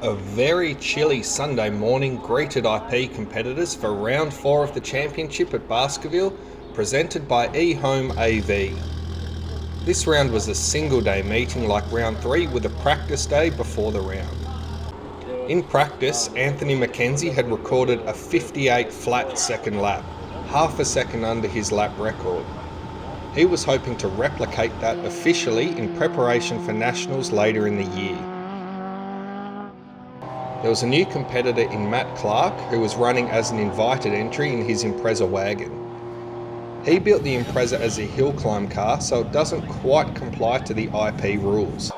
A very chilly Sunday morning greeted IP competitors for round 4 of the championship at Baskerville, presented by eHome AV. This round was a single day meeting like round 3 with a practice day before the round. In practice, Anthony Mackenzie had recorded a 58 flat second lap, half a second under his lap record. He was hoping to replicate that officially in preparation for nationals later in the year. There was a new competitor in Matt Clark who was running as an invited entry in his Impreza wagon. He built the Impreza as a hill climb car, so it doesn't quite comply to the IP rules.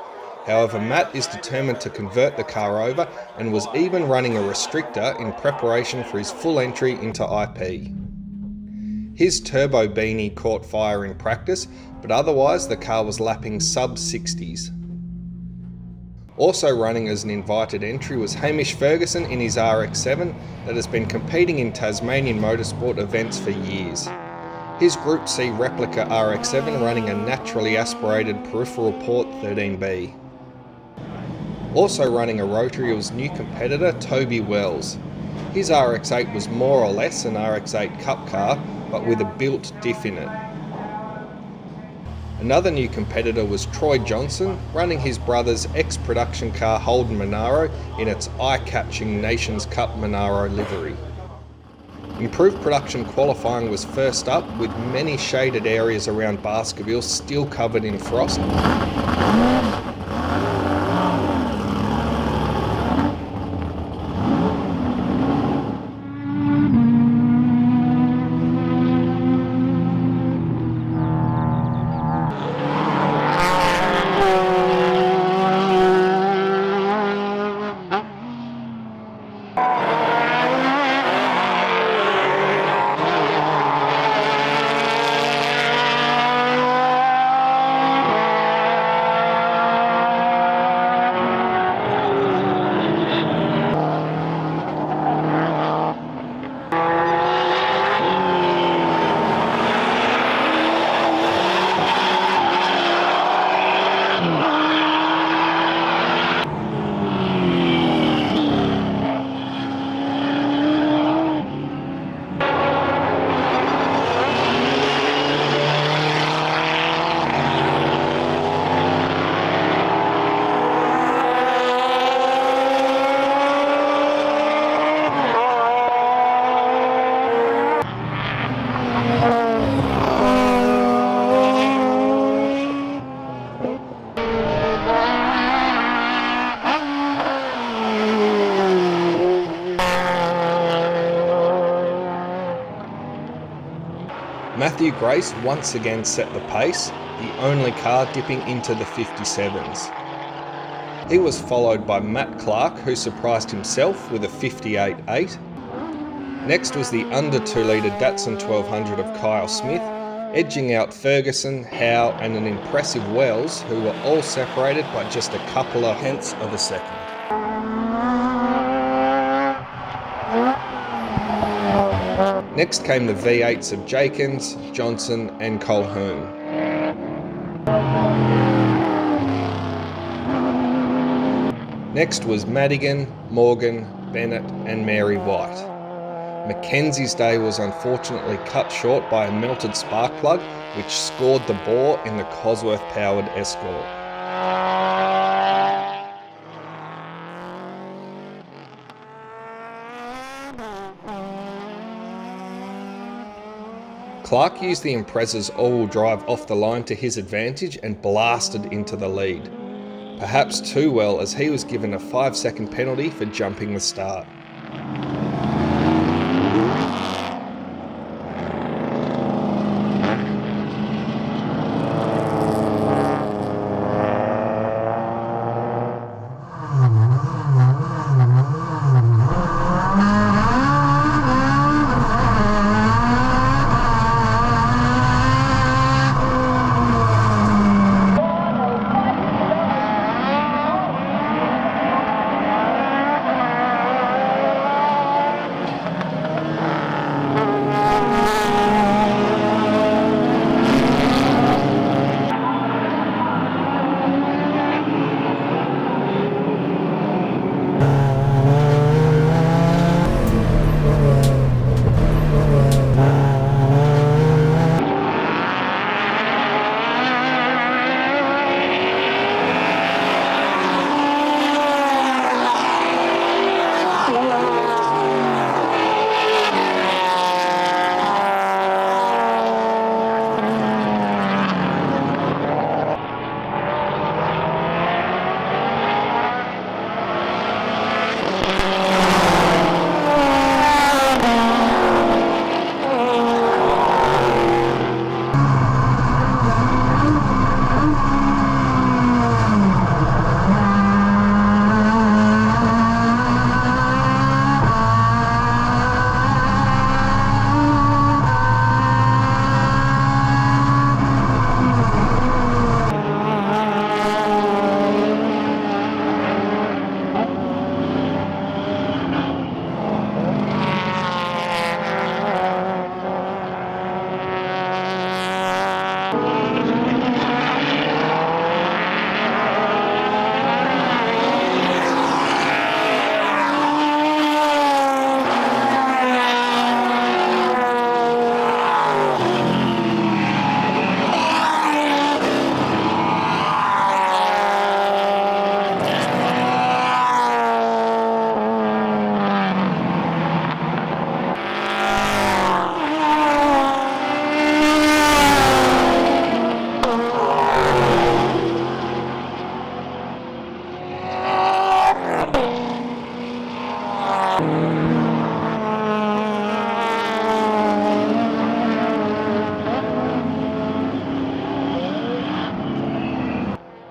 However, Matt is determined to convert the car over and was even running a restrictor in preparation for his full entry into IP. His turbo beanie caught fire in practice, but otherwise the car was lapping sub-60s. Also running as an invited entry was Hamish Ferguson in his RX-7 that has been competing in Tasmanian motorsport events for years. His Group C replica RX-7 running a naturally aspirated peripheral port 13B. Also running a rotary was new competitor Toby Wells. His RX-8 was more or less an RX-8 Cup car, but with a built diff in it. Another new competitor was Troy Johnson, running his brother's ex-production car Holden Monaro in its eye-catching Nations Cup Monaro livery. Improved Production qualifying was first up, with many shaded areas around Baskerville still covered in frost. Matthew Grace once again set the pace, the only car dipping into the 57s. He was followed by Matt Clark, who surprised himself with a 58.8. Next was the under 2 litre Datsun 1200 of Kyle Smith, edging out Ferguson, Howe and an impressive Wells, who were all separated by just a couple of tenths of a second. Next came the V8s of Jakins, Johnson and Colhoun. Next was Madigan, Morgan, Bennett and Mary White. Mackenzie's day was unfortunately cut short by a melted spark plug, which scored the bore in the Cosworth-powered Escort. Clark used the Impreza's all-wheel drive off the line to his advantage and blasted into the lead. Perhaps too well, as he was given a 5-second penalty for jumping the start.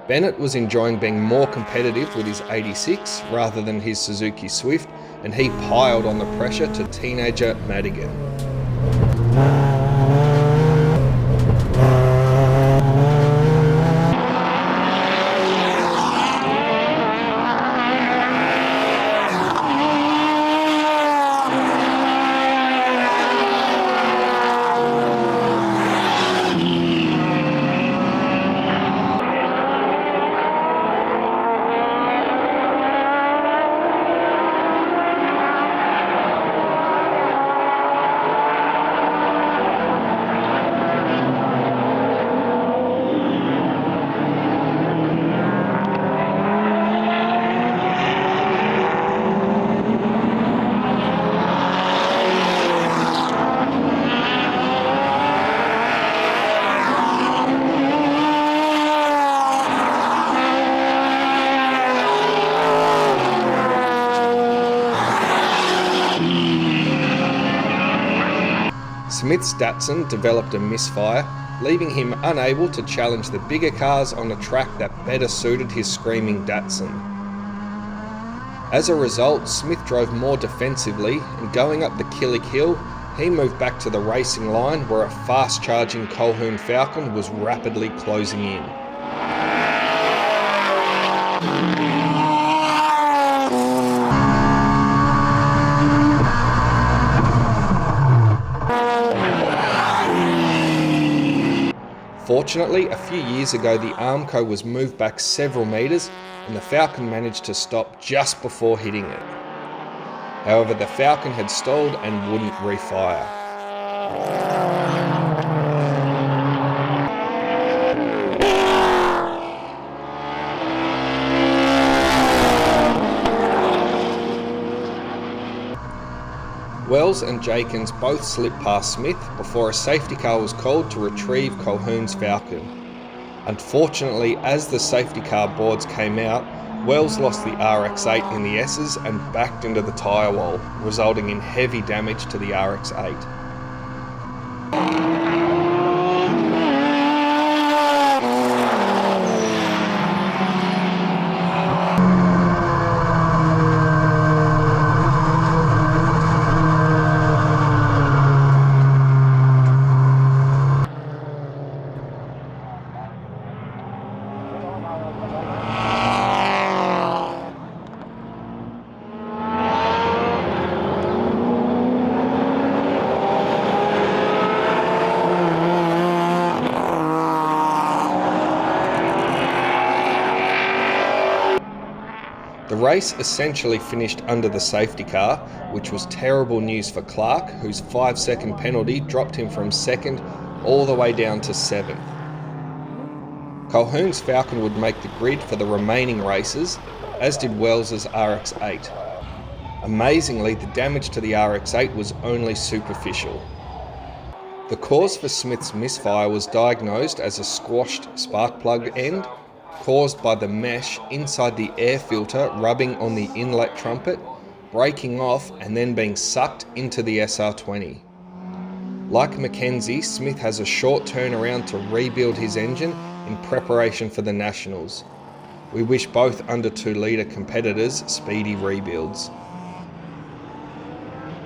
Bennett was enjoying being more competitive with his 86 rather than his Suzuki Swift, and he piled on the pressure to teenager Madigan. Smith's Datsun developed a misfire, leaving him unable to challenge the bigger cars on a track that better suited his screaming Datsun. As a result, Smith drove more defensively, and going up the Killick Hill, he moved back to the racing line where a fast-charging Calhoun Falcon was rapidly closing in. Fortunately, a few years ago the Armco was moved back several metres and the Falcon managed to stop just before hitting it. However, the Falcon had stalled and wouldn't refire. Wells and Jenkins both slipped past Smith before a safety car was called to retrieve Calhoun's Falcon. Unfortunately, as the safety car boards came out, Wells lost the RX-8 in the S's and backed into the tyre wall, resulting in heavy damage to the RX-8. The race essentially finished under the safety car, which was terrible news for Clark, whose 5-second penalty dropped him from 2nd all the way down to 7th. Calhoun's Falcon would make the grid for the remaining races, as did Wells's RX-8. Amazingly, the damage to the RX-8 was only superficial. The cause for Smith's misfire was diagnosed as a squashed spark plug end, caused by the mesh inside the air filter rubbing on the inlet trumpet, breaking off and then being sucked into the SR20. Like Mackenzie, Smith has a short turnaround to rebuild his engine in preparation for the Nationals. We wish both under 2 litre competitors speedy rebuilds.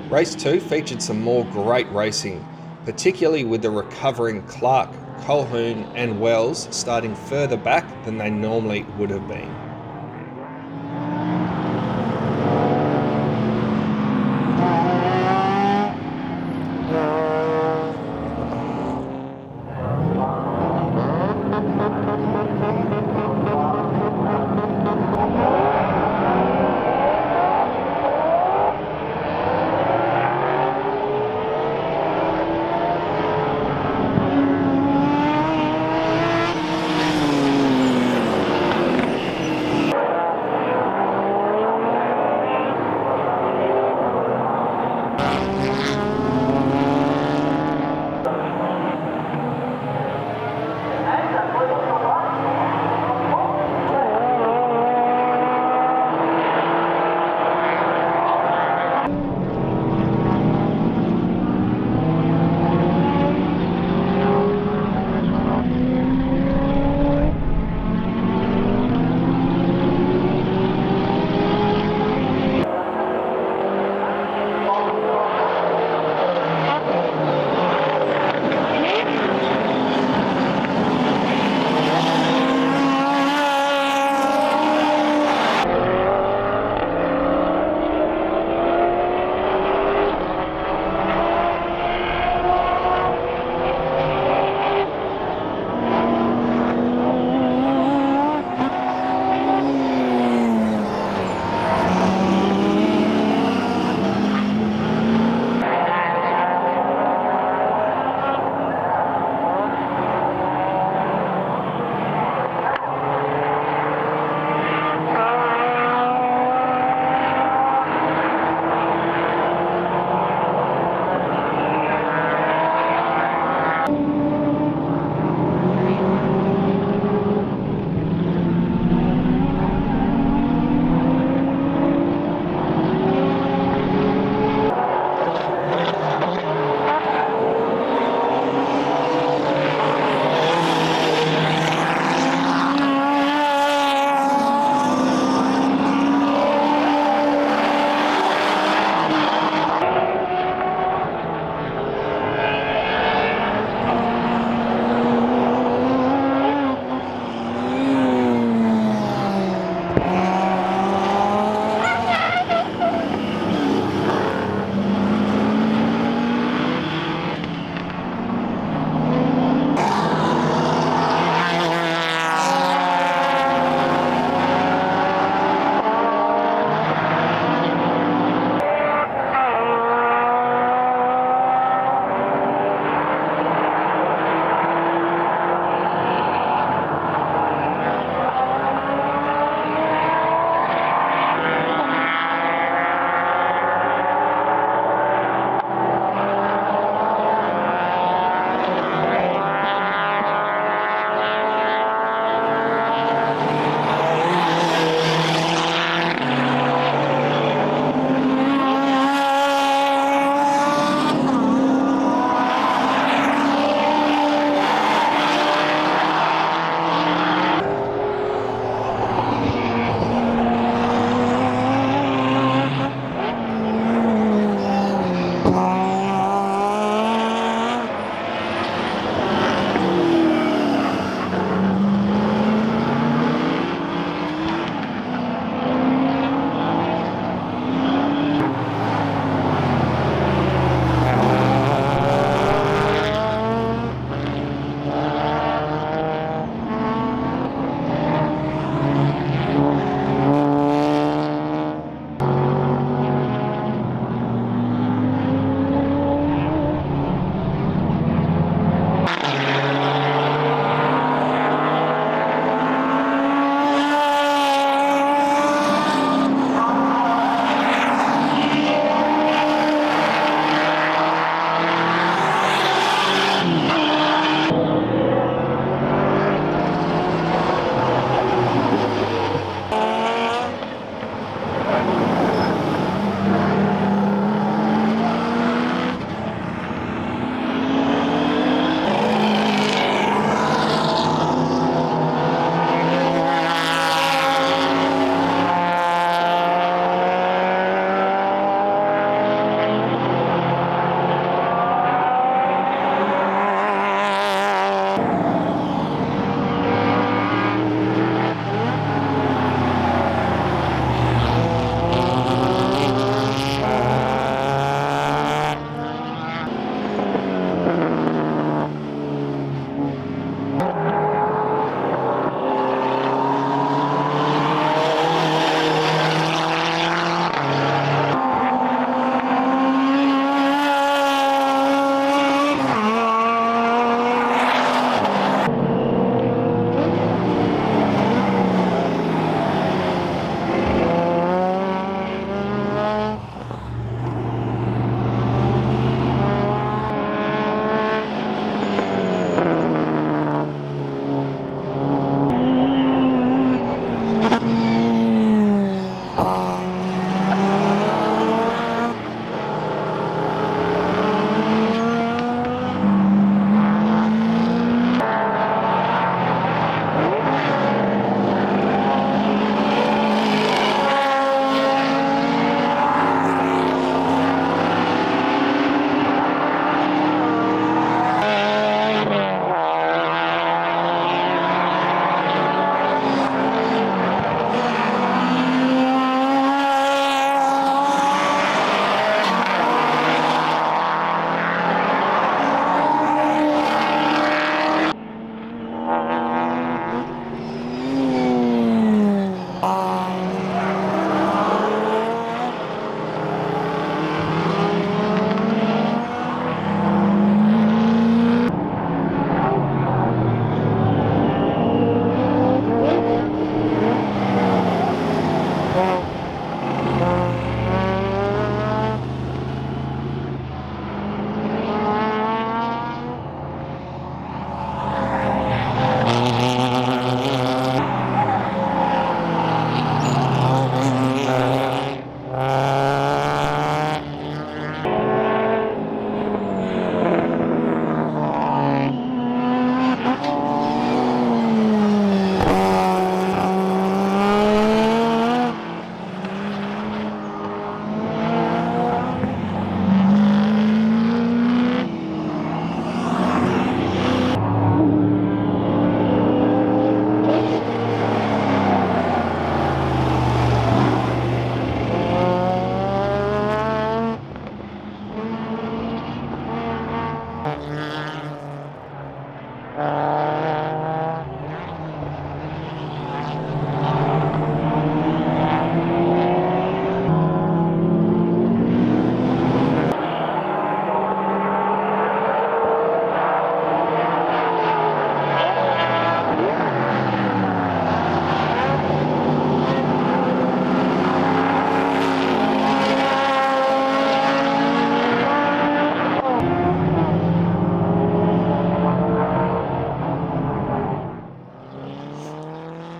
Race 2 featured some more great racing, particularly with the recovering Clark, Calhoun and Wells starting further back than they normally would have been.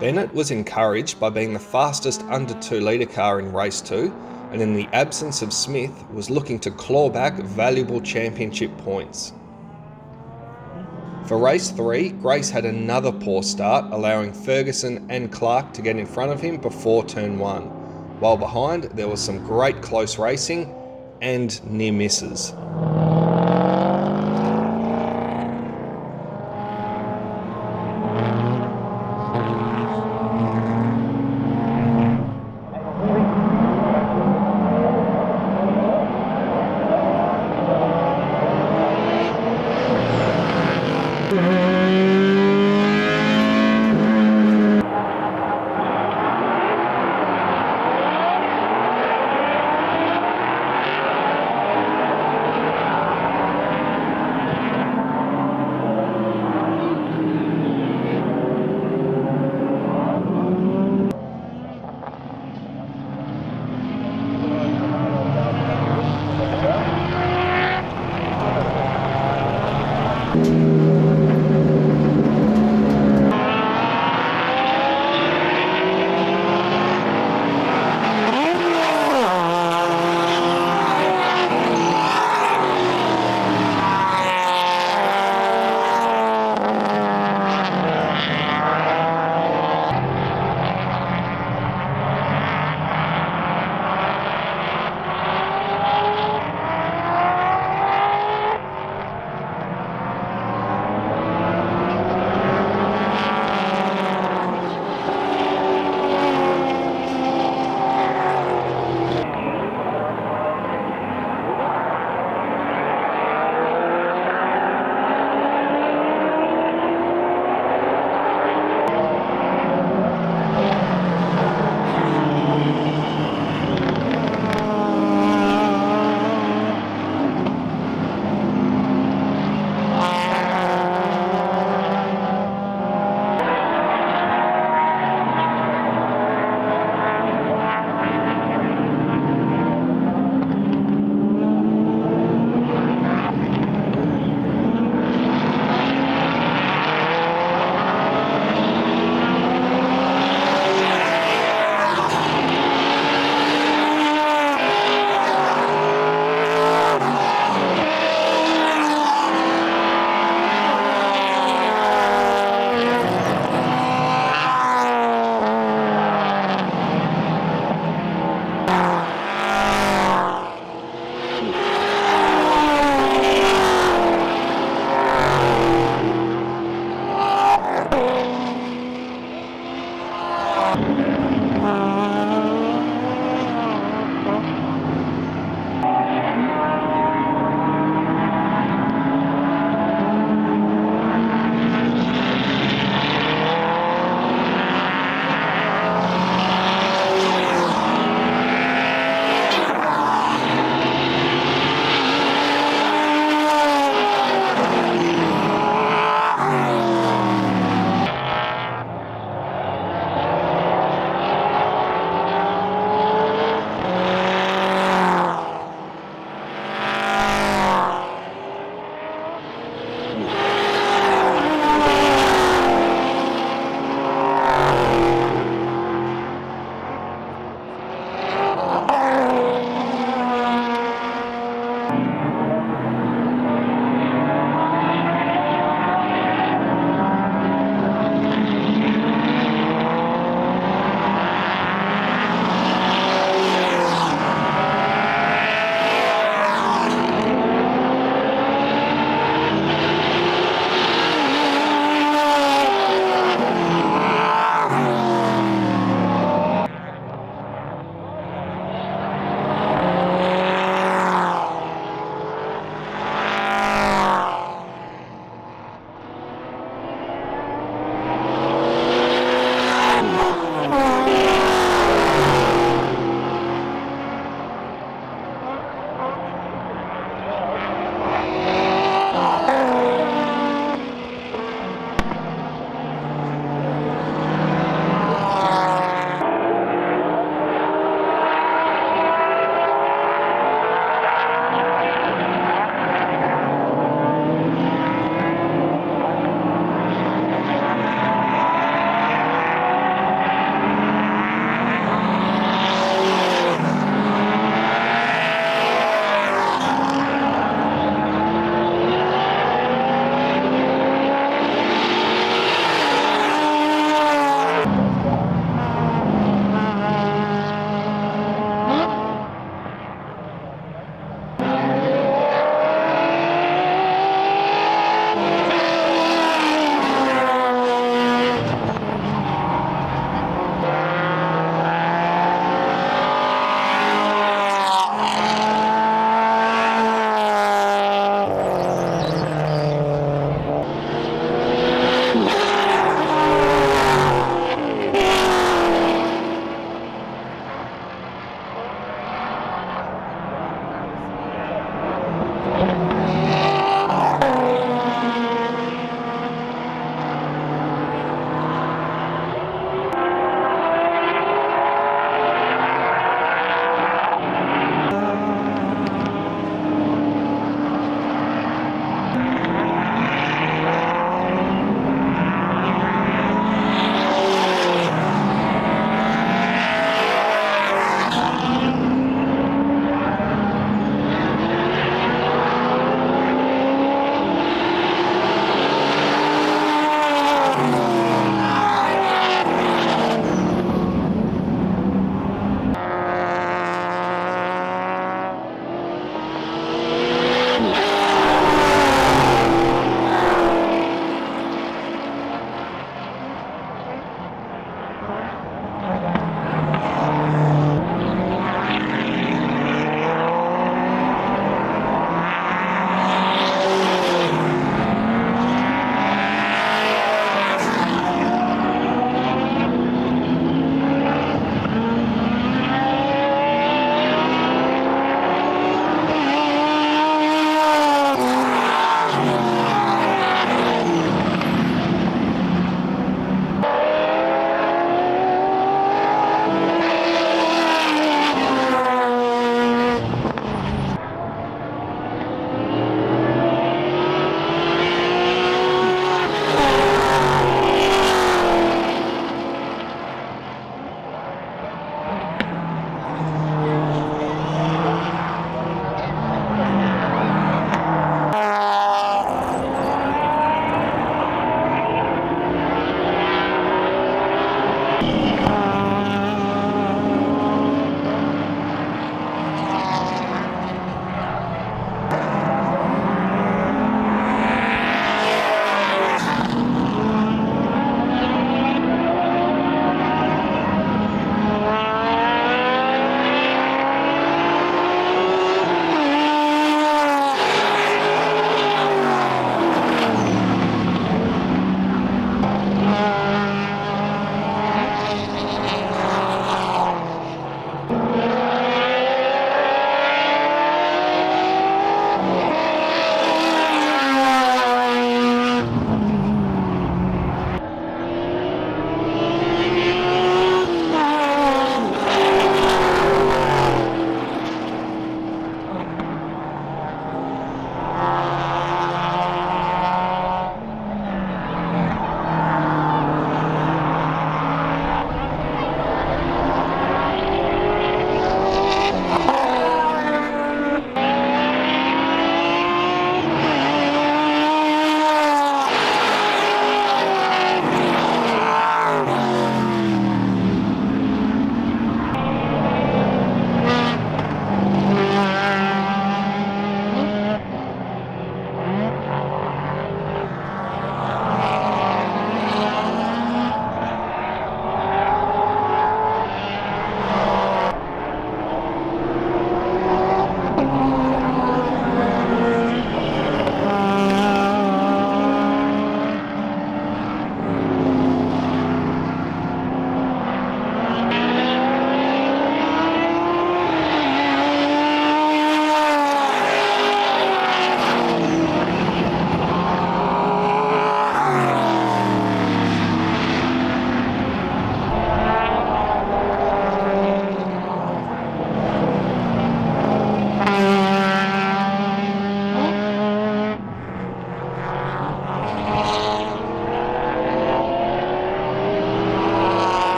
Bennett was encouraged by being the fastest under 2 litre car in race 2, and in the absence of Smith was looking to claw back valuable championship points. For race 3, Grace had another poor start, allowing Ferguson and Clark to get in front of him before turn 1, while behind there was some great close racing and near misses.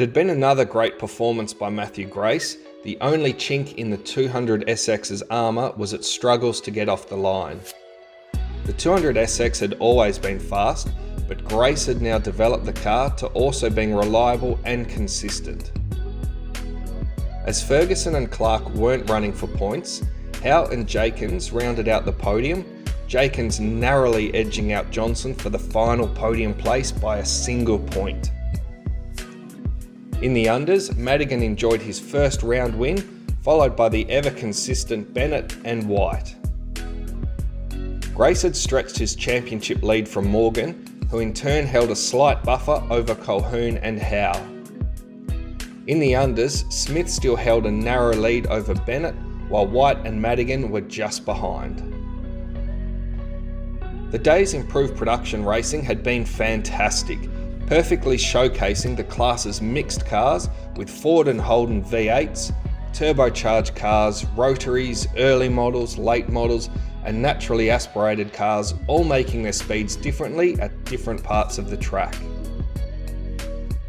had been another great performance by Matthew Grace. The only chink in the 200SX's armour was its struggles to get off the line. The 200SX had always been fast, but Grace had now developed the car to also being reliable and consistent. As Ferguson and Clark weren't running for points, Howe and Jakins rounded out the podium, Jakins narrowly edging out Johnson for the final podium place by a single point. In the unders, Madigan enjoyed his first round win, followed by the ever-consistent Bennett and White. Grace had stretched his championship lead from Morgan, who in turn held a slight buffer over Colquhoun and Howe. In the unders, Smith still held a narrow lead over Bennett, while White and Madigan were just behind. The day's improved production racing had been fantastic, perfectly showcasing the class's mixed cars with Ford and Holden V8s, turbocharged cars, rotaries, early models, late models, and naturally aspirated cars, all making their speeds differently at different parts of the track.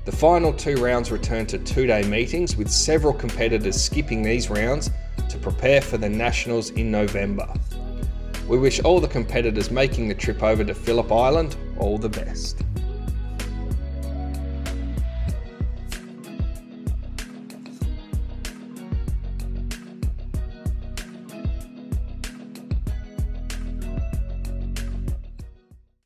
The final 2 rounds returned to 2-day meetings, with several competitors skipping these rounds to prepare for the Nationals in November. We wish all the competitors making the trip over to Phillip Island all the best.